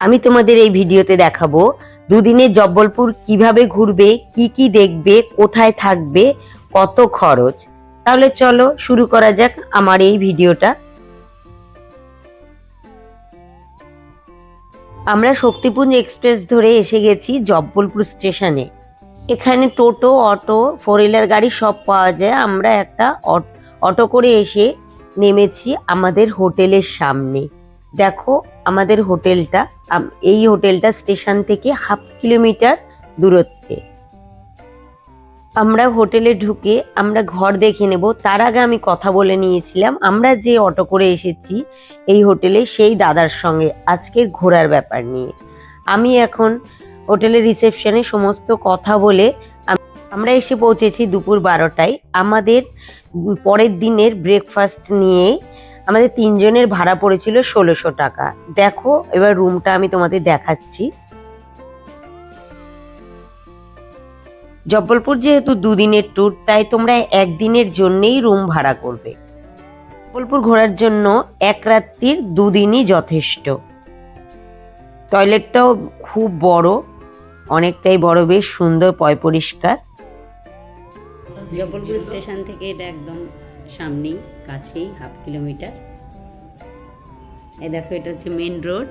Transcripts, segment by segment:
আমি তোমাদের এই ভিডিওতে দেখাবো দুদিনের জব্বলপুর কিভাবে ঘুরবে, কি কি দেখবে, কোথায় থাকবে, কত খরচ। তাহলে চলো শুরু করা যাক আমার এই ভিডিওটা। আমরা শক্তিপুঞ্জ এক্সপ্রেস ধরে এসে গেছি জব্বলপুর স্টেশনে। এখানে টোটো, অটো, 4 হুইলার গাড়ি সব পাওয়া যায়। আমরা একটা অটো করে এসে নেমেছি আমাদের হোটেলের সামনে। দেখো আমাদের হোটেলটা, এই হোটেলটা স্টেশন থেকে 1/2 কিলোমিটার দূরত্বে। আমরা হোটেলে ঢুকে আমরা ঘর দেখে নেব, তার আগে আমি কথা বলে নিয়েছিলাম আমরা যে অটো করে এসেছি এই হোটেলে সেই দাদার সঙ্গে আজকের ঘোরার ব্যাপার নিয়ে। আমি এখন হোটেলের রিসেপশনে সমস্ত কথা বলে আমরা এসে পৌঁছেছি দুপুর 12টায়। আমাদের পরের দিনের ব্রেকফাস্ট নিয়ে আমাদের 3 জনের ভাড়া পড়েছিল 1600 টাকা। দেখো এবার রুমটা আমি তোমাদের দেখাচ্ছি। জব্বলপুর যেহেতু 2 দিনের ট্যুর, তাই তোমরা 1 দিনের জন্যেই রুম ভাড়া করবে। জব্বলপুর ঘোরার জন্য 1 রাত্রির 2 দিনই যথেষ্ট। টয়লেটটাও খুব বড়, অনেকটাই বড়, বেশ সুন্দর, পয় পরিষ্কার। জব্বলপুর স্টেশন থেকে এটা একদম সামনেই, কাছেই, 1/2 কিলোমিটার। এই দেখো এটা হচ্ছে মেন রোড।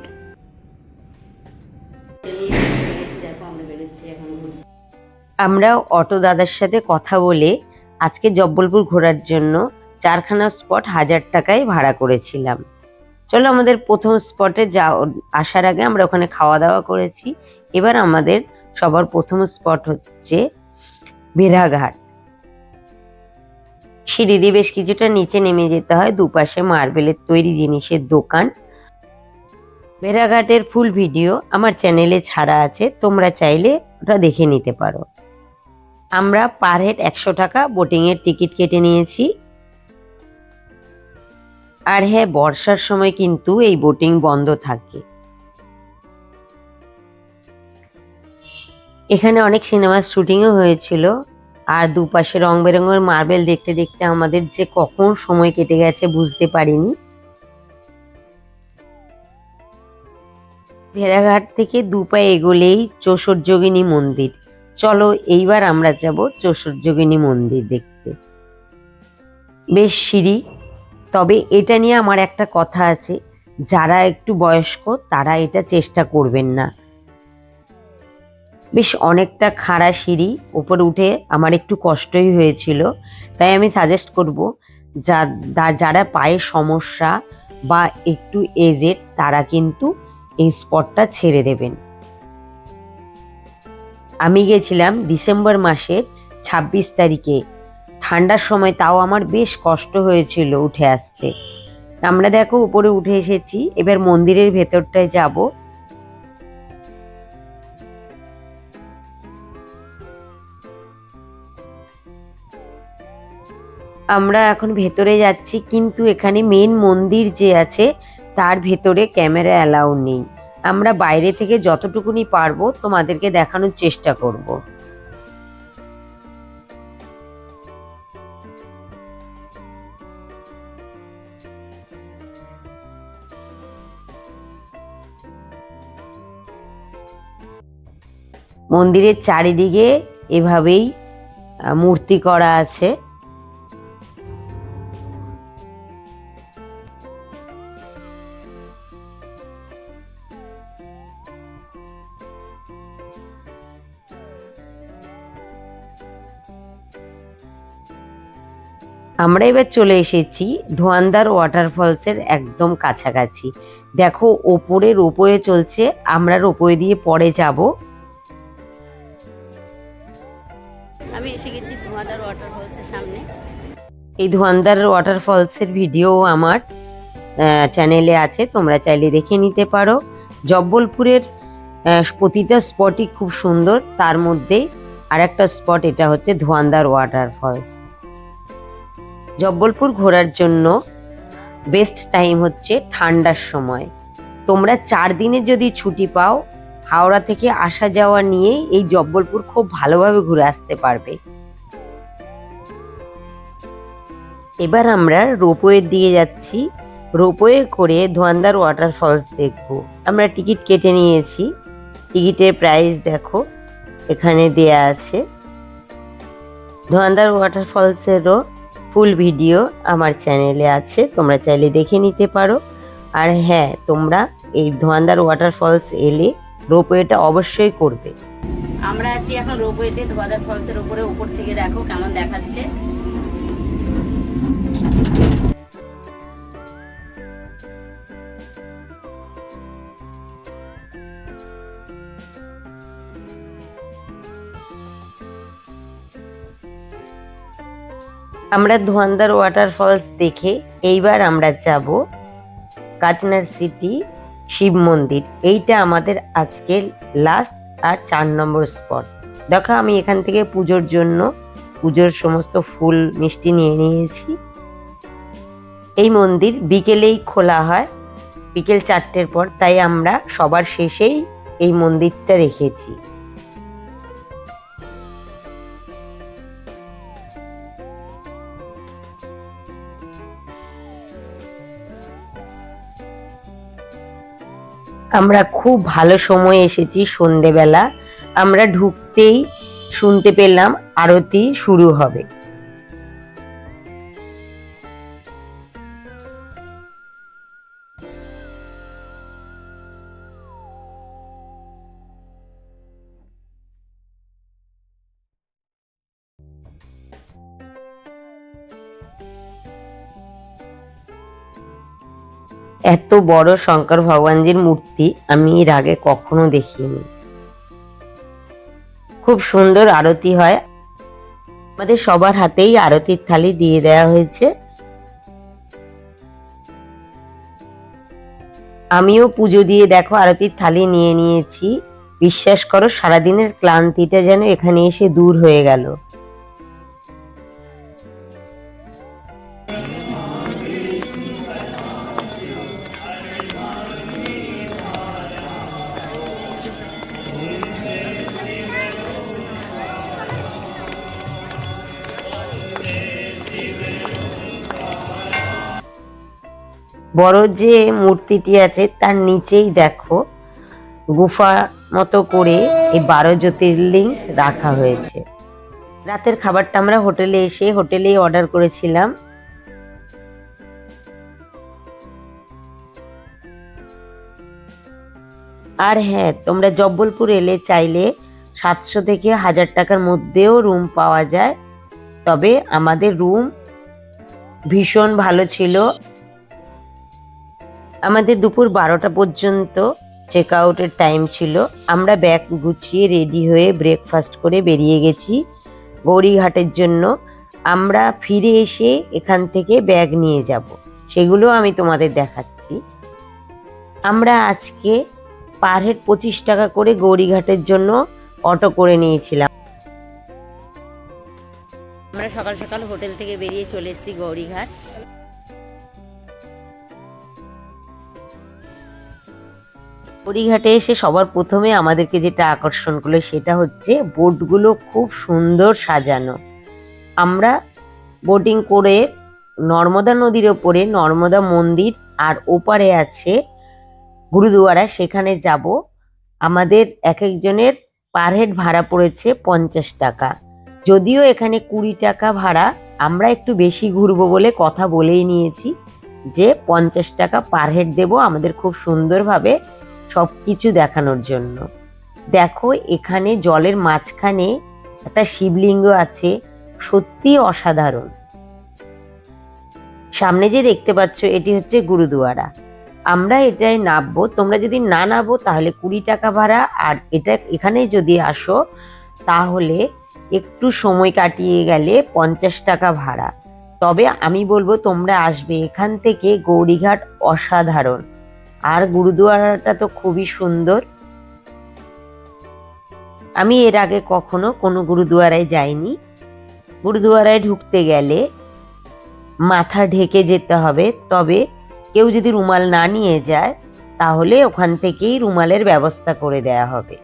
দেখো আমরা বেরোচ্ছি এখন। আমরা অটো দাদার সাথে কথা বলে আজকে জব্বলপুর ঘোরার জন্য 4খানা স্পট 1000 টাকায় ভাড়া করেছিলাম। চলো আমাদের প্রথম স্পটে আসার আগে আমরা ওখানে খাওয়া দাওয়া করেছি। এবার আমাদের সবার প্রথম স্পট হচ্ছে ভেড়াঘাট। সিঁড়ি দিয়ে বেশ কিছুটা নিচে নেমে যেতে হয়, দুপাশে মার্বেলের তৈরি জিনিসের দোকান। ভেড়াঘাটের ফুল ভিডিও আমার চ্যানেলে ছাড়া আছে, তোমরা চাইলে ওটা দেখে নিতে পারো। আমরা পার হেড 100 টাকা বোটিংয়ের টিকিট কেটে নিয়েছি। আর হ্যাঁ, বর্ষার সময় কিন্তু এই বোটিং বন্ধ থাকে। এখানে অনেক সিনেমার শুটিংও হয়েছিল। আর দুপাশে রং বেরঙের মার্বেল দেখতে দেখতে আমাদের যে কখন সময় কেটে গেছে বুঝতে পারিনি। ভেড়াঘাট থেকে 2 পা এগোলেই চৌষট্টিযোগিনী মন্দির। চলো এইবার আমরা যাব চৌষট্টিযোগিনী মন্দির দেখতে। বেশ সিঁড়ি, তবে এটা নিয়ে আমার একটা কথা আছে, যারা একটু বয়স্ক তারা এটা চেষ্টা করবেন না। বেশ অনেকটা খাড়া সিঁড়ি, উপরে উঠে আমার একটু কষ্টই হয়েছিল। তাই আমি সাজেস্ট করব যারা পায়ের সমস্যা বা একটু এজেড তারা কিন্তু এই স্পটটা ছেড়ে দেবেন। আমি গেছিলাম ডিসেম্বর মাসের 26 তারিখে, ঠান্ডার সময়, তাও আমার বেশ কষ্ট হয়েছিল উঠে আসতে। আমরা দেখো উপরে উঠে এসেছি, এবার মন্দিরের ভেতরটায় যাব। আমরা এখন ভেতরে যাচ্ছি, কিন্তু এখানে মেন মন্দির যে আছে তার ভেতরে ক্যামেরা অ্যালাউ নেই। আমরা বাইরে থেকে যতটুকুনি পারবো তোমাদেরকে দেখানোর চেষ্টা করব। মন্দিরের চারিদিকে এভাবেই মূর্তি করা আছে। আমরা এবার চলে এসেছি ধোয়ান্দার ওয়াটারফলসের একদম কাছাকাছি। দেখো ওপরে রোপওয়ে চলছে, আমরা রোপওয়ে দিয়ে পরে যাব। আমি এসে গেছি ধোঁয়াদার ওয়াটারফলসের সামনে। এই ধোয়ান্দার ওয়াটারফলসের ভিডিও আমার চ্যানেলে আছে, তোমরা চাইলে দেখে নিতে পারো। জব্বলপুরের প্রতিটা স্পটই খুব সুন্দর, তার মধ্যে আরেকটা স্পট এটা হচ্ছে ধোয়ান্দার ওয়াটারফলস। জব্বলপুর ঘোরার জন্য বেস্ট টাইম হচ্ছে ঠান্ডার সময়। তোমরা 4 দিনের যদি ছুটি পাও, হাওড়া থেকে আসা যাওয়া নিয়ে এই জব্বলপুর খুব ভালোভাবে ঘুরে আসতে পারবে। এবার আমরা রোপওয়ের দিকে যাচ্ছি। রোপওয়ে করে ধোয়ান্দার ওয়াটারফলস দেখব। আমরা টিকিট কেটে নিয়েছি। টিকিটের প্রাইস দেখো এখানে দেয়া আছে। ধোয়ান্দার ওয়াটারফলসেরও ফুল ভিডিও আমার চ্যানেলে আছে, তোমরা চাইলে দেখে নিতে পারো। আর হ্যাঁ, তোমরা এই ধোয়ান্দার ওয়াটারফলস এলে রোপওয়েটা অবশ্যই করবে। আমরা আছি এখন রোপওয়েতে ধোয়ান্দার ফলসের উপরে। উপর থেকে দেখো কেমন দেখাচ্ছে। আমরা ধোয়ান্দার ওয়াটারফলস দেখে এইবার আমরা যাব কাচনার সিটি শিব মন্দির। এইটা আমাদের আজকের লাস্ট আর 4 নম্বর স্পট। দেখো আমি এখান থেকে পুজোর জন্য পুজোর সমস্ত ফুল মিষ্টি নিয়ে নিয়েছি। এই মন্দির বিকেলেই খোলা হয়, বিকেল 4টের পর, তাই আমরা সবার শেষেই এই মন্দিরটা রেখেছি। আমরা খুব ভালো সময় এসেছি, সন্ধেবেলা। আমরা ঢুকতেই শুনতে পেলাম আরতি শুরু হবে। এত বড় শঙ্কর ভগবানজির মূর্তি আমি এর আগে কখনো দেখিনি। খুব সুন্দর আরতি হয়। আমাদের সবার হাতেই আরতির থালি দিয়ে দেওয়া হয়েছে। আমিও পুজো দিয়ে দেখো আরতির থালি নিয়ে নিয়েছি। বিশ্বাস করো সারাদিনের ক্লান্তিটা যেন এখানে এসে দূর হয়ে গেল। বড় যে মূর্তিটি আছে তার নিচেই দেখো গুফা মতো করে এই 12 জ্যোতির্লিঙ্গ রাখা হয়েছে। রাতের খাবারটা আমরা হোটেলে এসে হোটেলেই অর্ডার করেছিলাম। আর হ্যাঁ, তোমরা জব্বলপুর এলে চাইলে 700 থেকে 1000 টাকার মধ্যেও রুম পাওয়া যায়। তবে আমাদের রুম ভীষণ ভালো ছিল। আমাদের দুপুর 12টা পর্যন্ত চেক আউটের টাইম ছিল। আমরা ব্যাগ গুছিয়ে রেডি হয়ে ব্রেকফাস্ট করে বেরিয়ে গেছি গৌরীঘাটের জন্য। আমরা ফিরে এসে এখান থেকে ব্যাগ নিয়ে যাব, সেগুলো আমি তোমাদের দেখাচ্ছি। আমরা আজকে পার হেড 25 টাকা করে গৌরীঘাটের জন্য অটো করে নিয়েছিলাম। আমরা সকাল সকাল হোটেল থেকে বেরিয়ে চলে এসেছি গৌরীঘাট। গৌরীঘাটে এসে সবার প্রথমে আমাদেরকে যেটা আকর্ষণ করলো সেটা হচ্ছে বোটগুলো খুব সুন্দর সাজানো। আমরা বোটিং করে নর্মদা নদীর ওপরে নর্মদা মন্দির আর ওপারে আছে গুরুদুয়ারা, সেখানে যাব। আমাদের এক একজনের পার হেড ভাড়া পড়েছে 50 টাকা। যদিও এখানে 20 টাকা ভাড়া, আমরা একটু বেশি ঘুরবো বলে কথা বলেই নিয়েছি যে 50 টাকা পার হেড দেবো আমাদের খুব সুন্দরভাবে সবকিছু দেখানোর জন্য। দেখো এখানে জলের মাঝখানে একটা শিবলিঙ্গ আছে, সত্যি অসাধারণ। সামনে যে দেখতে পাচ্ছ এটি হচ্ছে গুরুদুয়ারা। আমরা এটাই নামবো। তোমরা যদি না নামো তাহলে 20 টাকা ভাড়া, আর এখানে যদি আসো তাহলে একটু সময় কাটিয়ে গেলে 50 টাকা ভাড়া। তবে আমি বলবো তোমরা আসবে, এখান থেকে গৌরীঘাট অসাধারণ। আর গুরুদুয়ারাটা তো খুবই সুন্দর। আমি এর আগে কখনো কোনো গুরুদুয়ারায় যাইনি। গুরুদুয়ারায় ঢুকতে গেলে মাথা ঢেকে যেতে হবে, তবে কেউ যদি রুমাল না নিয়ে যায় তাহলে ওখান থেকেই রুমালের ব্যবস্থা করে দেয়া হবে।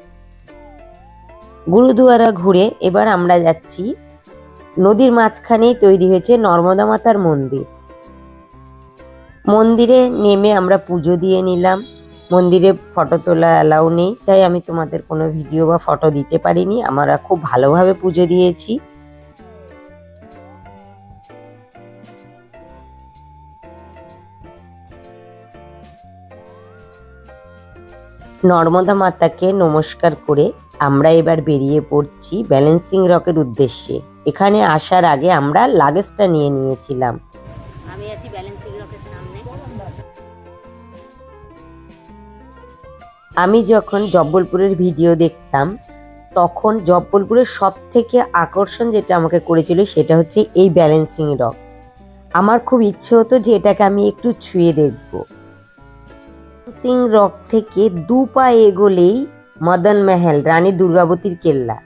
গুরুদুয়ারা ঘুরে এবার আমরা যাচ্ছি, নদীর মাঝখানেই তৈরি হয়েছে নর্মদা মাতার মন্দির। মন্দিরে নেমে আমরা পুজো দিয়ে নিলাম। মন্দিরে ফটো তোলা অ্যালাউ নেই, তাই আমি তোমাদের কোনো ভিডিও বা ফটো দিতে পারিনি। আমরা খুব ভালোভাবে পুজো দিয়েছি। নর্মদা মাতাকে নমস্কার করে আমরা এবার বেরিয়ে পড়ছি ব্যালেন্সিং রকের উদ্দেশ্যে। এখানে আসার আগে আমরা লাগেজটা নিয়ে নিয়েছিলাম। আমি আছি ব্যালেন্সিং রকের সামনে। আমি যখন জব্বলপুরের ভিডিও দেখতাম তখন জব্বলপুরের সব থেকে আকর্ষণ যেটা আমাকে করেছিল সেটা হচ্ছে এই ব্যালেন্সিং রক। আমার খুব ইচ্ছে হতো যে এটাকে আমি একটু ছুঁয়ে দেখব। ব্যালেন্সিং রক থেকে 2 পা এগোলেই মদন মহল, রানী দুর্গাবতীর কেল্লা।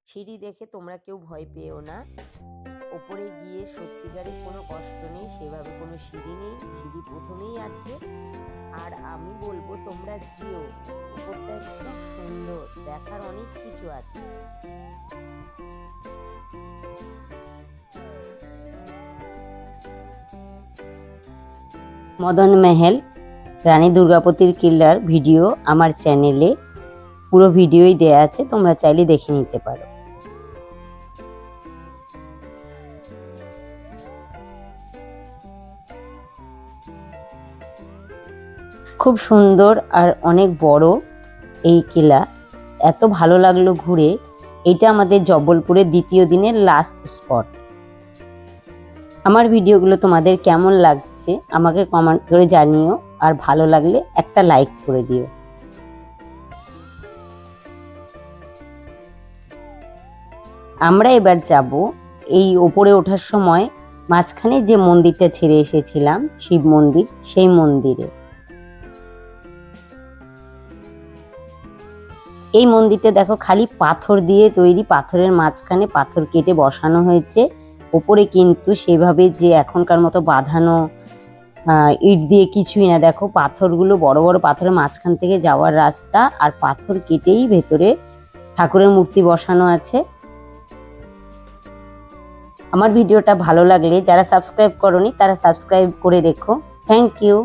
সিঁড়ি দেখে তোমরা কেউ ভয় পেও না। ওপরে গিয়ে সত্যিকারের কোনো কষ্ট নেই, সেভাবে কোনো সিঁড়ি নেই, সিঁড়ি প্রথমেই আছে। আর আমি বলবো তোমরা যেও, উপরটা খুব সুন্দর, দেখার অনেক কিছু আছে। মদন মহল, রানী দুর্গাবতীর কেল্লার ভিডিও আমার চ্যানেলে পুরো ভিডিওই দেয়া আছে, তোমরা চাইলে দেখে নিতে পারো। খুব সুন্দর আর অনেক বড় এই কেল্লা, এত ভালো লাগলো ঘুরে। এটা আমাদের জব্বলপুরের দ্বিতীয় দিনের লাস্ট স্পট। আমার ভিডিওগুলো তোমাদের কেমন লাগছে আমাকে কমেন্ট করে জানিও, আর ভালো লাগলে একটা লাইক করে দিও। আমরা এবার যাব এই ওপরে ওঠার সময় মাঝখানে যে মন্দিরটা ছেড়ে এসেছিলাম, শিব মন্দির, সেই মন্দিরে। এই মন্দিরটা দেখো খালি পাথর দিয়ে তৈরি, পাথরের মাঝখানে পাথর কেটে বসানো হয়েছে। ওপরে কিন্তু সেভাবে যে এখনকার মতো বাঁধানো ইট দিয়ে কিছুই না, দেখো পাথরগুলো বড় বড় পাথরের মাঝখান থেকে যাওয়ার রাস্তা, আর পাথর কেটেই ভেতরে ঠাকুরের মূর্তি বসানো আছে। আমার ভিডিওটা ভালো লাগলে যারা সাবস্ক্রাইব করোনি তারা সাবস্ক্রাইব করে রেখো। Thank you.